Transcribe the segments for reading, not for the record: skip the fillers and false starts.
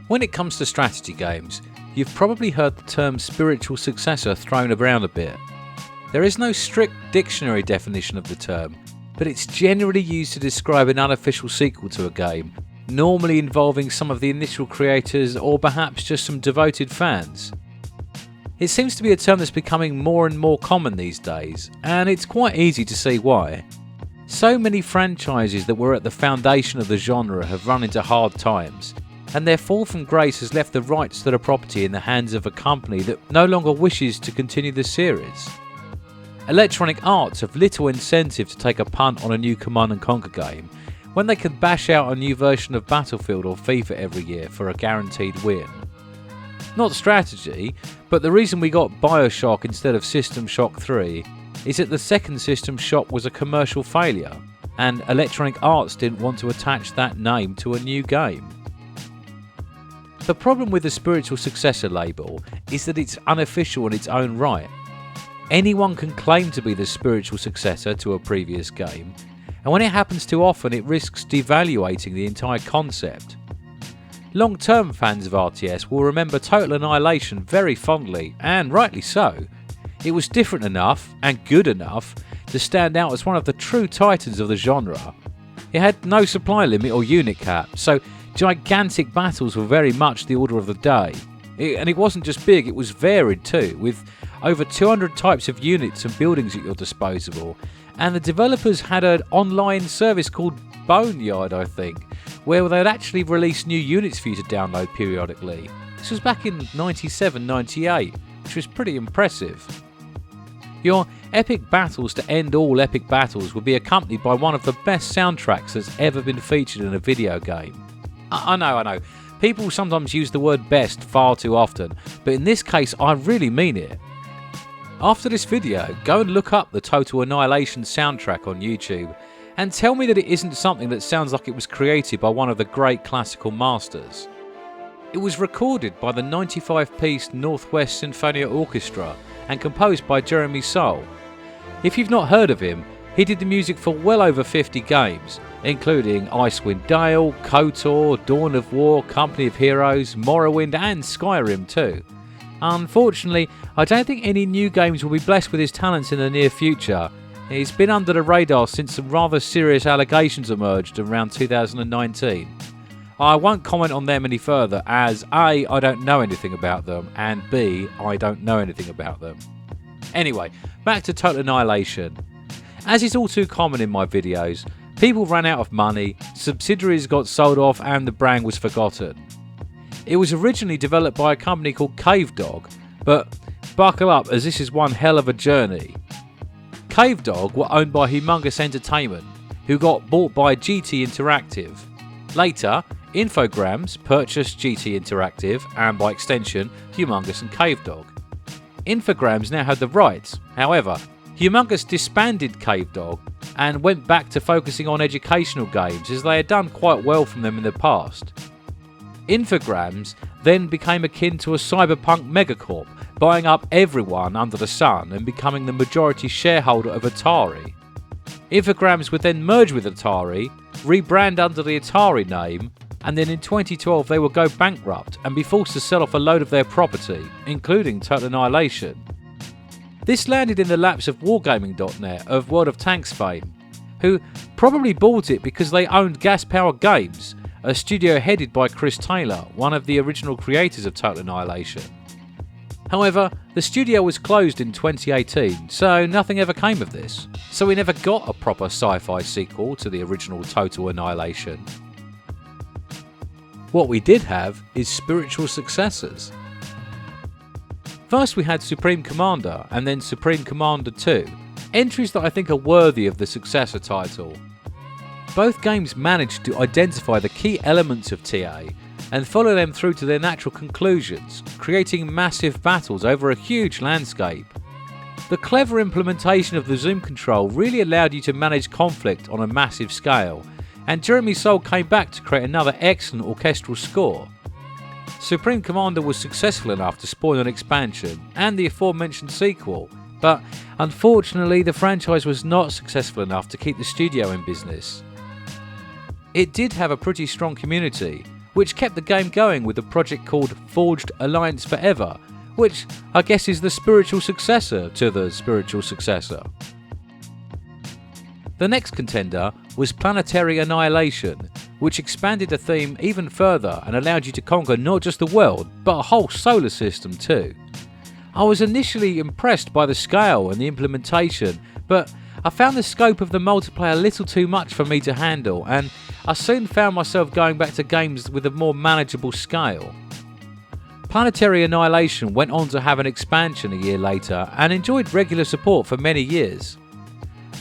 When it comes to strategy games, you've probably heard the term spiritual successor thrown around a bit. There is no strict dictionary definition of the term, but it's generally used to describe an unofficial sequel to a game, normally involving some of the initial creators or perhaps just some devoted fans. It seems to be a term that's becoming more and more common these days, and it's quite easy to see why. So many franchises that were at the foundation of the genre have run into hard times, and their fall from grace has left the rights to the property in the hands of a company that no longer wishes to continue the series. Electronic Arts have little incentive to take a punt on a new Command & Conquer game when they can bash out a new version of Battlefield or FIFA every year for a guaranteed win. Not strategy, but the reason we got Bioshock instead of System Shock 3 is that the second System Shock was a commercial failure, and Electronic Arts didn't want to attach that name to a new game. The problem with the spiritual successor label is that it's unofficial in its own right. Anyone can claim to be the spiritual successor to a previous game, and when it happens too often it risks devaluating the entire concept. Long-term fans of RTS will remember Total Annihilation very fondly, and rightly so. It was different enough, and good enough, to stand out as one of the true titans of the genre. It had no supply limit or unit cap, so gigantic battles were very much the order of the day. And it wasn't just big, it was varied too, with over 200 types of units and buildings at your disposal. And the developers had an online service called Boneyard, I think, where they'd actually release new units for you to download periodically. This was back in 97-98, which was pretty impressive. Your epic battles to end all epic battles would be accompanied by one of the best soundtracks that's ever been featured in a video game. I know. People sometimes use the word best far too often, but in this case I really mean it. After this video, go and look up the Total Annihilation soundtrack on YouTube and tell me that it isn't something that sounds like it was created by one of the great classical masters. It was recorded by the 95-piece Northwest Sinfonia Orchestra and composed by Jeremy Soule. If you've not heard of him, he did the music for well over 50 games, including Icewind Dale, KOTOR, Dawn of War, Company of Heroes, Morrowind and Skyrim too. Unfortunately, I don't think any new games will be blessed with his talents in the near future. He's been under the radar since some rather serious allegations emerged around 2019. I won't comment on them any further as A, I don't know anything about them, and B, I don't know anything about them. Anyway, back to Total Annihilation. As is all too common in my videos, people ran out of money, subsidiaries got sold off and the brand was forgotten. It was originally developed by a company called Cavedog, but buckle up as this is one hell of a journey. Cavedog were owned by Humongous Entertainment, who got bought by GT Interactive. Later, Infogrames purchased GT Interactive and by extension Humongous and Cavedog. Infogrames now had the rights, however, Humongous disbanded Cavedog and went back to focusing on educational games as they had done quite well from them in the past. Infogrames then became akin to a cyberpunk megacorp, buying up everyone under the sun and becoming the majority shareholder of Atari. Infogrames would then merge with Atari, rebrand under the Atari name, and then in 2012 they would go bankrupt and be forced to sell off a load of their property, including Total Annihilation. This landed in the laps of Wargaming.net of World of Tanks fame, who probably bought it because they owned Gas Power Games, a studio headed by Chris Taylor, one of the original creators of Total Annihilation. However, the studio was closed in 2018, so nothing ever came of this, so we never got a proper sci-fi sequel to the original Total Annihilation. What we did have is spiritual successors. First we had Supreme Commander and then Supreme Commander 2, entries that I think are worthy of the successor title. Both games managed to identify the key elements of TA and follow them through to their natural conclusions, creating massive battles over a huge landscape. The clever implementation of the zoom control really allowed you to manage conflict on a massive scale, and Jeremy Soule came back to create another excellent orchestral score. Supreme Commander was successful enough to spawn an expansion and the aforementioned sequel, but unfortunately the franchise was not successful enough to keep the studio in business. It did have a pretty strong community, which kept the game going with a project called Forged Alliance Forever, which I guess is the spiritual successor to the spiritual successor. The next contender was Planetary Annihilation, which expanded the theme even further and allowed you to conquer not just the world, but a whole solar system too. I was initially impressed by the scale and the implementation, but I found the scope of the multiplayer a little too much for me to handle, and I soon found myself going back to games with a more manageable scale. Planetary Annihilation went on to have an expansion a year later and enjoyed regular support for many years.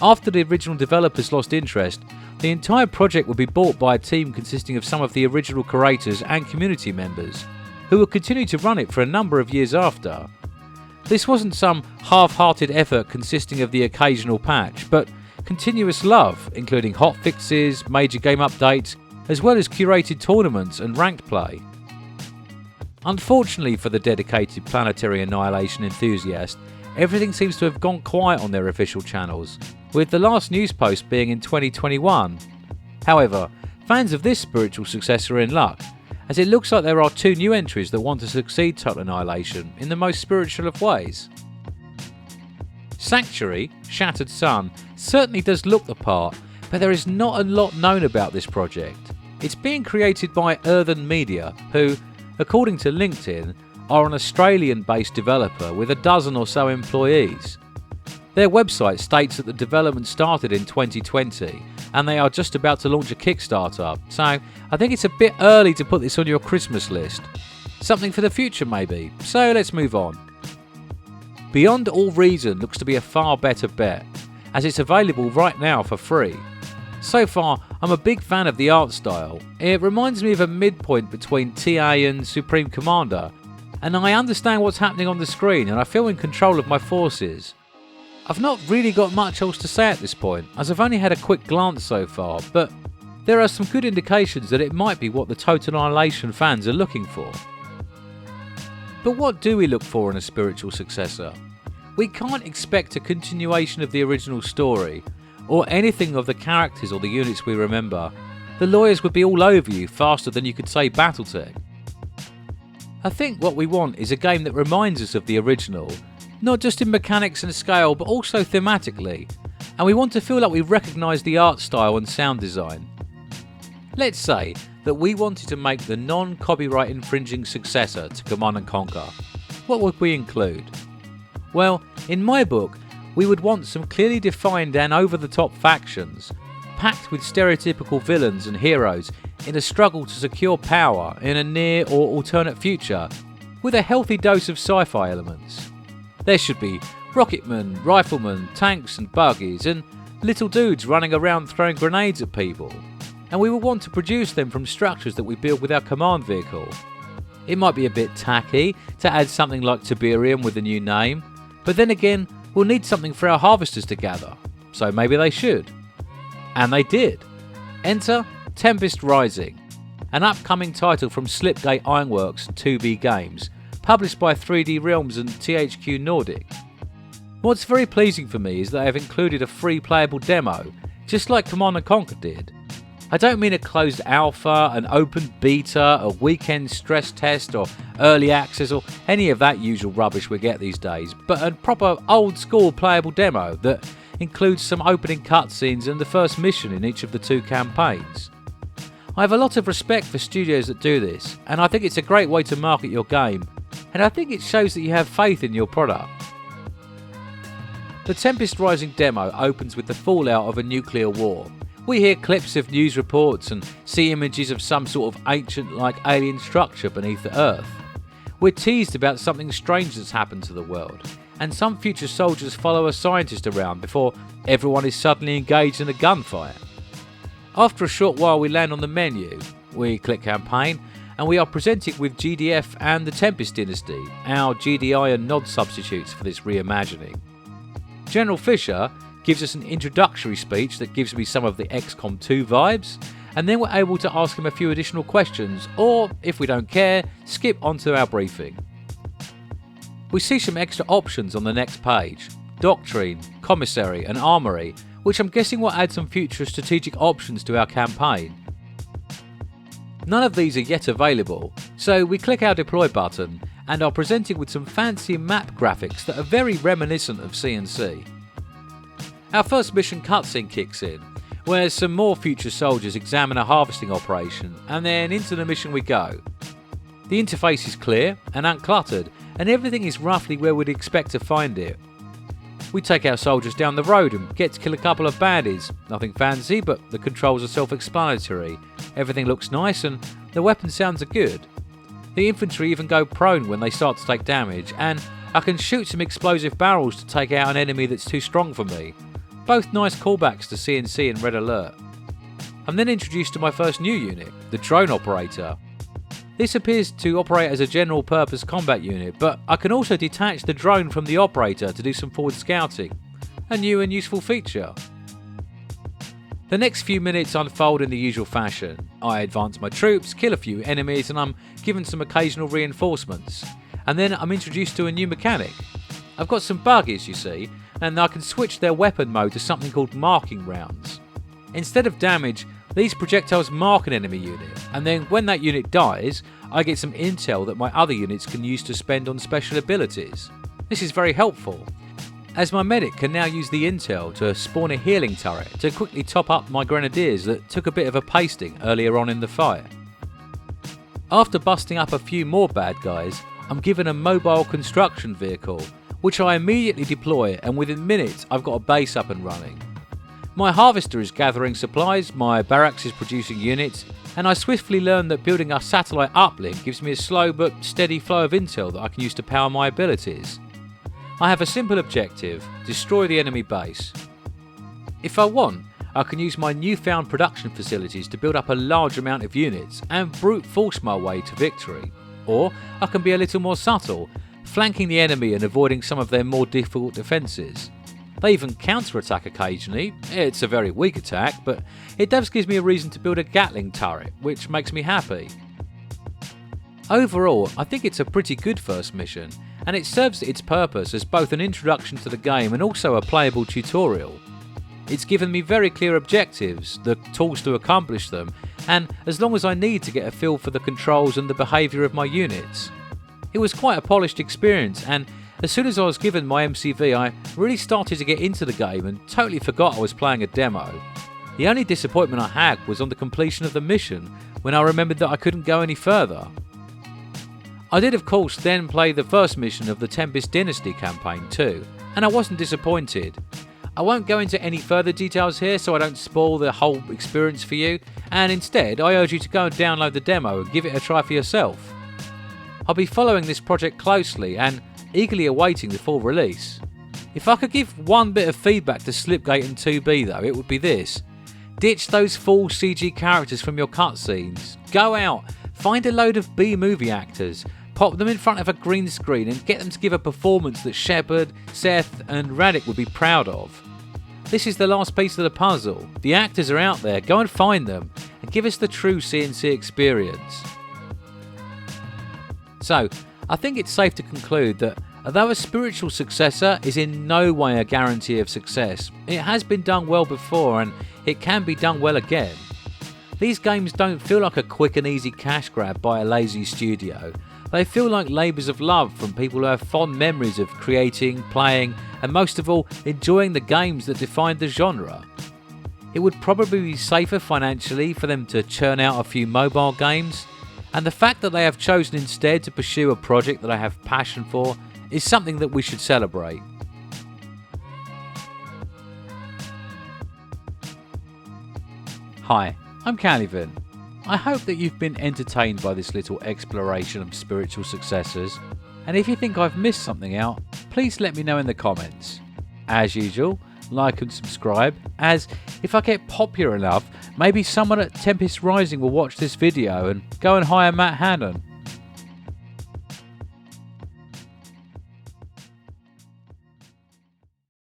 After the original developers lost interest, the entire project would be bought by a team consisting of some of the original creators and community members, who would continue to run it for a number of years after. This wasn't some half-hearted effort consisting of the occasional patch, but continuous love, including hotfixes, major game updates, as well as curated tournaments and ranked play. Unfortunately for the dedicated Planetary Annihilation enthusiast, everything seems to have gone quiet on their official channels, with the last news post being in 2021. However, fans of this spiritual successor are in luck, as it looks like there are 2 new entries that want to succeed Total Annihilation in the most spiritual of ways. Sanctuary, Shattered Sun, certainly does look the part, but there is not a lot known about this project. It's being created by Earthen Media, who, according to LinkedIn, are an Australian-based developer with a dozen or so employees. Their website states that the development started in 2020 and they are just about to launch a Kickstarter, so I think it's a bit early to put this on your Christmas list. Something for the future maybe, so let's move on. Beyond All Reason looks to be a far better bet, as it's available right now for free. So far, I'm a big fan of the art style. It reminds me of a midpoint between TA and Supreme Commander, and I understand what's happening on the screen and I feel in control of my forces. I've not really got much else to say at this point, as I've only had a quick glance so far, but there are some good indications that it might be what the Total Annihilation fans are looking for. But what do we look for in a spiritual successor? We can't expect a continuation of the original story, or anything of the characters or the units we remember. The lawyers would be all over you faster than you could say Battletech. I think what we want is a game that reminds us of the original, not just in mechanics and scale but also thematically, and we want to feel like we recognise the art style and sound design. Let's say that we wanted to make the non-copyright infringing successor to Command & Conquer. What would we include? Well, in my book, we would want some clearly defined and over-the-top factions, packed with stereotypical villains and heroes in a struggle to secure power in a near or alternate future, with a healthy dose of sci-fi elements. There should be rocketmen, riflemen, tanks and buggies, and little dudes running around throwing grenades at people. And we will want to produce them from structures that we build with our command vehicle. It might be a bit tacky to add something like Tiberium with a new name, but then again, we'll need something for our harvesters to gather, so maybe they should. And they did. Enter Tempest Rising, an upcoming title from Slipgate Ironworks and 2B Games, published by 3D Realms and THQ Nordic. What's very pleasing for me is that they have included a free playable demo, just like Command & Conquer did. I don't mean a closed alpha, an open beta, a weekend stress test or early access or any of that usual rubbish we get these days, but a proper old school playable demo that includes some opening cutscenes and the first mission in each of the 2 campaigns. I have a lot of respect for studios that do this, and I think it's a great way to market your game, and I think it shows that you have faith in your product. The Tempest Rising demo opens with the fallout of a nuclear war. We hear clips of news reports and see images of some sort of ancient-like alien structure beneath the Earth. We're teased about something strange that's happened to the world, and some future soldiers follow a scientist around before everyone is suddenly engaged in a gunfight. After a short while we land on the menu, we click campaign, and we are presented with GDF and the Tempest Dynasty, our GDI and NOD substitutes for this reimagining. General Fisher gives us an introductory speech that gives me some of the XCOM 2 vibes, and then we're able to ask him a few additional questions, or, if we don't care, skip onto our briefing. We see some extra options on the next page: Doctrine, Commissary and Armory, which I'm guessing will add some future strategic options to our campaign. None of these are yet available, so we click our deploy button and are presented with some fancy map graphics that are very reminiscent of C&C. Our first mission cutscene kicks in, where some more future soldiers examine a harvesting operation, and then into the mission we go. The interface is clear and uncluttered, and everything is roughly where we'd expect to find it. We take our soldiers down the road and get to kill a couple of baddies. Nothing fancy, but the controls are self-explanatory. Everything looks nice and the weapon sounds are good. The infantry even go prone when they start to take damage, and I can shoot some explosive barrels to take out an enemy that's too strong for me. Both nice callbacks to C&C and Red Alert. I'm then introduced to my first new unit, the drone operator. This appears to operate as a general purpose combat unit, but I can also detach the drone from the operator to do some forward scouting, a new and useful feature. The next few minutes unfold in the usual fashion. I advance my troops, kill a few enemies, and I'm given some occasional reinforcements. And then I'm introduced to a new mechanic. I've got some buggies, you see, and I can switch their weapon mode to something called marking rounds. Instead of damage, these projectiles mark an enemy unit, and then when that unit dies, I get some intel that my other units can use to spend on special abilities. This is very helpful, as my medic can now use the intel to spawn a healing turret to quickly top up my grenadiers that took a bit of a pasting earlier on in the fight. After busting up a few more bad guys, I'm given a mobile construction vehicle, which I immediately deploy, and within minutes I've got a base up and running. My harvester is gathering supplies, my barracks is producing units, and I swiftly learn that building a satellite uplink gives me a slow but steady flow of intel that I can use to power my abilities. I have a simple objective: destroy the enemy base. If I want, I can use my newfound production facilities to build up a large amount of units and brute force my way to victory. Or I can be a little more subtle, flanking the enemy and avoiding some of their more difficult defences. They even counter-attack occasionally. It's a very weak attack, but it does give me a reason to build a Gatling turret, which makes me happy. Overall, I think it's a pretty good first mission, and it serves its purpose as both an introduction to the game and also a playable tutorial. It's given me very clear objectives, the tools to accomplish them, and as long as I need to get a feel for the controls and the behaviour of my units. It was quite a polished experience, and as soon as I was given my MCV, I really started to get into the game and totally forgot I was playing a demo. The only disappointment I had was on the completion of the mission, when I remembered that I couldn't go any further. I did of course then play the first mission of the Tempest Dynasty campaign too, and I wasn't disappointed. I won't go into any further details here so I don't spoil the whole experience for you, and instead I urge you to go and download the demo and give it a try for yourself. I'll be following this project closely and eagerly awaiting the full release. If I could give one bit of feedback to Slipgate and 2B though, it would be this: ditch those full CG characters from your cutscenes. Go out, find a load of B-movie actors, pop them in front of a green screen and get them to give a performance that Shepard, Seth and Radek would be proud of. This is the last piece of the puzzle. The actors are out there, go and find them and give us the true C&C experience. So, I think it's safe to conclude that although a spiritual successor is in no way a guarantee of success, it has been done well before and it can be done well again. These games don't feel like a quick and easy cash grab by a lazy studio. They feel like labours of love from people who have fond memories of creating, playing and most of all enjoying the games that defined the genre. It would probably be safer financially for them to churn out a few mobile games, and the fact that they have chosen instead to pursue a project that I have passion for is something that we should celebrate. Hi, I'm Calvin. I hope that you've been entertained by this little exploration of spiritual successors, and if you think I've missed something out, please let me know in the comments. As usual, like and subscribe, as if I get popular enough, maybe someone at Tempest Rising will watch this video and go and hire Matt Hannon.